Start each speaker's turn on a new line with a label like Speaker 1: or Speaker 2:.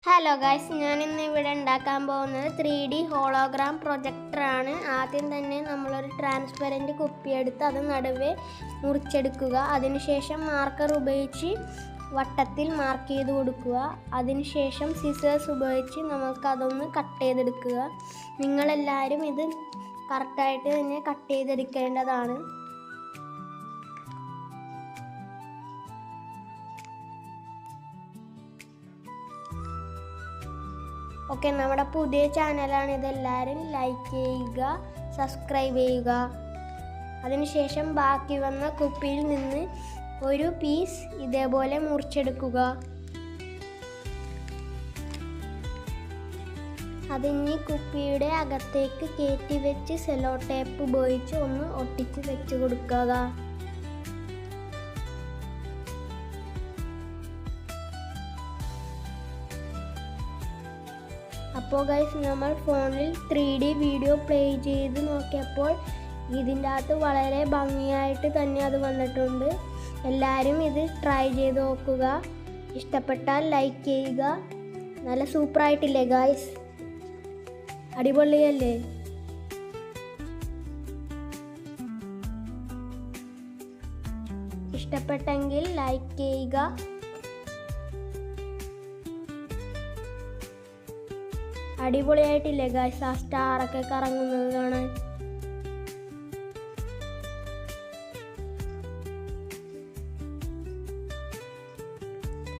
Speaker 1: Hello guys, ഞാൻ ഇന്ന് ഇവിടെ ഉണ്ടാക്കാൻ പോകുന്നത് 3D ഹോളോഗ്രാം പ്രൊജക്ടറാണ്. ആദ്യം തന്നെ നമ്മളൊരു ട്രാൻസ്പെറൻറ്റ് കുപ്പി എടുത്ത് അത് നടുവേ മുറിച്ചെടുക്കുക. അതിനുശേഷം മാർക്കർ ഉപയോഗിച്ച് വട്ടത്തിൽ മാർക്ക് ചെയ്ത് കൊടുക്കുക. അതിനുശേഷം സിസേഴ്സ് ഉപയോഗിച്ച് നമുക്കതൊന്ന് കട്ട് ചെയ്തെടുക്കുക. നിങ്ങളെല്ലാവരും ഇത് കറക്റ്റായിട്ട് തന്നെ കട്ട് ചെയ്തെടുക്കേണ്ടതാണ്. ഓക്കെ, നമ്മുടെ പുതിയ ചാനലാണ്. ഇതെല്ലാവരും ലൈക്ക് ചെയ്യുക, സബ്സ്ക്രൈബ് ചെയ്യുക. അതിനുശേഷം ബാക്കി വന്ന കുപ്പിയിൽ നിന്ന് ഒരു പീസ് ഇതേപോലെ മുറിച്ചെടുക്കുക. അതിനി കുപ്പിയുടെ അകത്തേക്ക് കയറ്റി വെച്ച് സെല്ലോ ടേപ്പ് ഉപയോഗിച്ച് ഒന്ന് ഒട്ടിച്ച് വെച്ച് കൊടുക്കുക. അപ്പോൾ ഗൈസ്, നമ്മൾ ഫോണിൽ 3D വീഡിയോ പ്ലേ ചെയ്ത് നോക്കിയപ്പോൾ ഇതിൻ്റെ അകത്ത് വളരെ ഭംഗിയായിട്ട് തന്നെ അത് വന്നിട്ടുണ്ട്. എല്ലാവരും ഇത് ട്രൈ ചെയ്ത് നോക്കുക. ഇഷ്ടപ്പെട്ടാൽ ലൈക്ക് ചെയ്യുക. നല്ല സൂപ്പറായിട്ടില്ലേ ഗൈസ്? അടിപൊളിയല്ലേ? ഇഷ്ടപ്പെട്ടെങ്കിൽ ലൈക്ക് ചെയ്യുക. അടിപൊളിയായിട്ടില്ലേ ഗൈസ്? ആ സ്റ്റാറൊക്കെ കറങ്ങുന്നത് കാണാൻ.